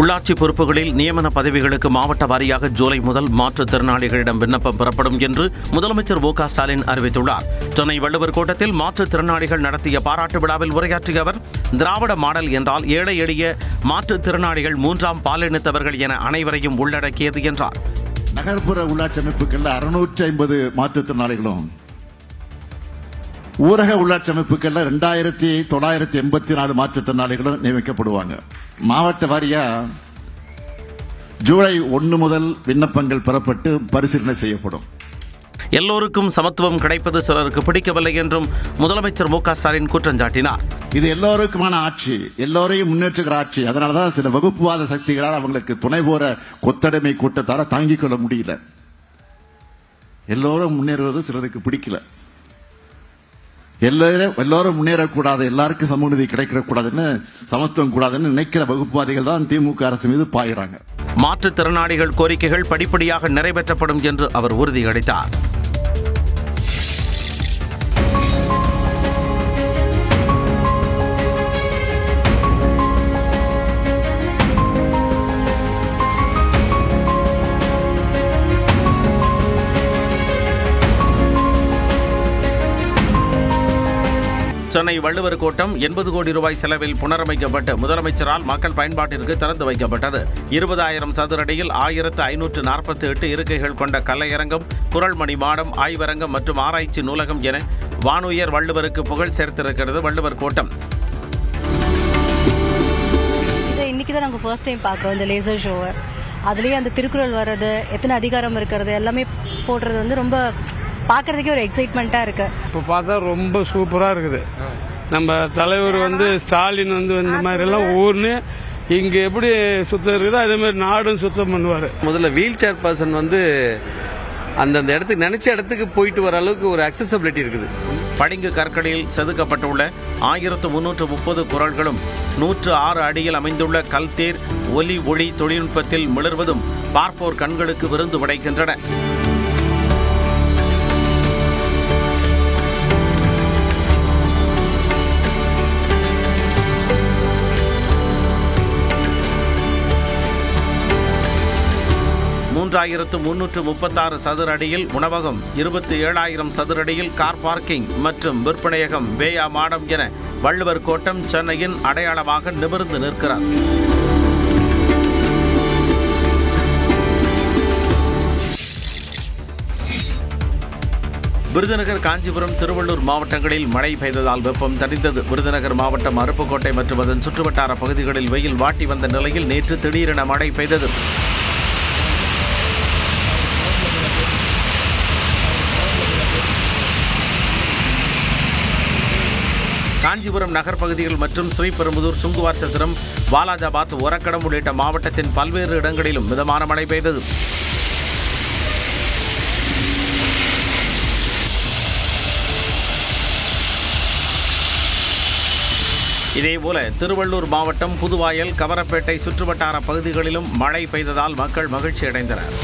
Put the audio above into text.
உள்ளாட்சி பொறுப்புகளில் நியமன பதவிகளுக்கு மாவட்ட வாரியாக ஜூலை முதல் மாற்றுத்திறனாளிகளிடம் விண்ணப்பம் பெறப்படும் என்று முதலமைச்சர் மு.க. ஸ்டாலின் அறிவித்துள்ளார். சென்னை வள்ளுவர் கோட்டத்தில் மாற்றுத்திறனாளிகள் நடத்திய பாராட்டு விழாவில் உரையாற்றிய அவர், திராவிட மாடல் என்றால் ஏழை எளிய மாற்றுத்திறனாளிகள், மூன்றாம் பாலினத்தவர்கள் என அனைவரையும் உள்ளடக்கியது என்றார். நகர்ப்புற உள்ளாட்சி அமைப்புகளில் 650 மாற்றுத்திறனாளிகளும், ஊரக உள்ளாட்சி அமைப்புகள்ல 2984 மாற்றுத்திறனாளிகளும் நியமிக்கப்படுவாங்க. மாவட்ட வாரியா ஜூலை 1 முதல் விண்ணப்பங்கள் பெறப்பட்டு பரிசீலனை செய்யப்படும். எல்லோருக்கும் சமத்துவம் கிடைப்பது சிலருக்கு பிடிக்கவில்லை என்றும் முதலமைச்சர் மு.க. ஸ்டாலின் குற்றம் சாட்டினார். இது எல்லோருக்குமான ஆட்சி, எல்லோரையும் முன்னேற்றுகிற ஆட்சி. அதனாலதான் சில வகுப்புவாத சக்திகளால் அவங்களுக்கு துணை போற கொத்தடிமை கூட்டத்தால தாங்கிக் கொள்ள முடியல. எல்லோரும் முன்னேறுவது சிலருக்கு பிடிக்கல. எல்லாரும் முன்னேறக்கூடாது, எல்லாருக்கும் சமூக நீதி கிடைக்கக்கூடாதுன்னு, சமத்துவம் கூடாதுன்னு நினைக்கிற வகுப்புவாதிகள் தான் திமுக அரசு மீது பாய்கிறாங்க. மாற்றுத்திறனாளிகள் கோரிக்கைகள் படிப்படியாக நிறைவேற்றப்படும் என்று அவர் உறுதியளித்தார். சென்னை வள்ளுவர் கோட்டம் 80 கோடி ரூபாய் செலவில் புனரமைக்கப்பட்டு முதலமைச்சரால் மக்கள் பயன்பாட்டிற்கு திறந்து வைக்கப்பட்டது. 20,000 சதுர அடியில் 1548 இருக்கைகள் கொண்ட கலையரங்கம், குறள்மணி மாடம், ஆய்வரங்கம் மற்றும் ஆராய்ச்சி நூலகம் என வானுயர் வள்ளுவருக்கு புகழ் சேர்த்திருக்கிறது வள்ளுவர் கோட்டம். இன்னைக்கு தான் நாங்கள் ஃபர்ஸ்ட் டைம் பார்க்குறோம் இந்த லேசர் ஷோவை. அதுலேயே அந்த திருக்குறள் வர்றது, எத்தனை அதிகாரம் இருக்கிறது எல்லாமே போடுறது வந்து ரொம்ப பார்க்கறதுக்கே ஒரு எக்ஸைட்மெண்ட்டாக இருக்கு. இப்போ பார்த்தா ரொம்ப சூப்பராக இருக்குது. நம்ம தலைவர் ஸ்டாலின் இந்த மாதிரிலாம் ஊர்னு இங்கே எப்படி சுத்தம் இருக்குதோ அதே மாதிரி நாடும் சுத்தம் பண்ணுவார். முதல்ல வீல் சேர் பர்சன் அந்தந்த இடத்துக்கு நினைச்ச இடத்துக்கு போயிட்டு வர அளவுக்கு ஒரு அக்சசபிலிட்டி இருக்குது. பளிங்கு கற்களில் செதுக்கப்பட்டுள்ள 1330 குறள்களும் 106 அடியில் அமைந்துள்ள கல்தேர் ஒலி ஒளி தொழில்நுட்பத்தில் மிளர்வதும் பார்ப்போர் கண்களுக்கு விருந்து படைக்கின்றன. மூன்றாயிரத்து 336 சதுர அடியில் உணவகம், 27,000 சதுர அடியில் கார் பார்க்கிங் மற்றும் விற்பனையகம், வேயா மாடம் என வள்ளுவர் கோட்டம் சென்னையின் அடையாளமாக நிமிர்ந்து நிற்கிறார். விருதுநகர், காஞ்சிபுரம், திருவள்ளூர் மாவட்டங்களில் மழை பெய்ததால் வெப்பம் தணிந்தது. விருதுநகர் மாவட்டம் அருப்புக்கோட்டை மற்றும் அதன் சுற்றுவட்டார பகுதிகளில் வெயில் வாட்டி வந்த நிலையில் நேற்று திடீரென மழை பெய்தது. காஞ்சிபுரம் நகர் பகுதிகள் மற்றும் ஸ்ரீபெரும்புதூர், சுங்குவார் சத்திரம், வாலாஜாபாத், ஒரக்கடம் உள்ளிட்ட மாவட்டத்தின் பல்வேறு இடங்களிலும் மிதமான மழை பெய்தது. இதேபோல திருவள்ளூர் மாவட்டம் புதுவாயல், கவரப்பேட்டை சுற்றுவட்டார பகுதிகளிலும் மழை பெய்ததால் மக்கள் மகிழ்ச்சி அடைந்தனர்.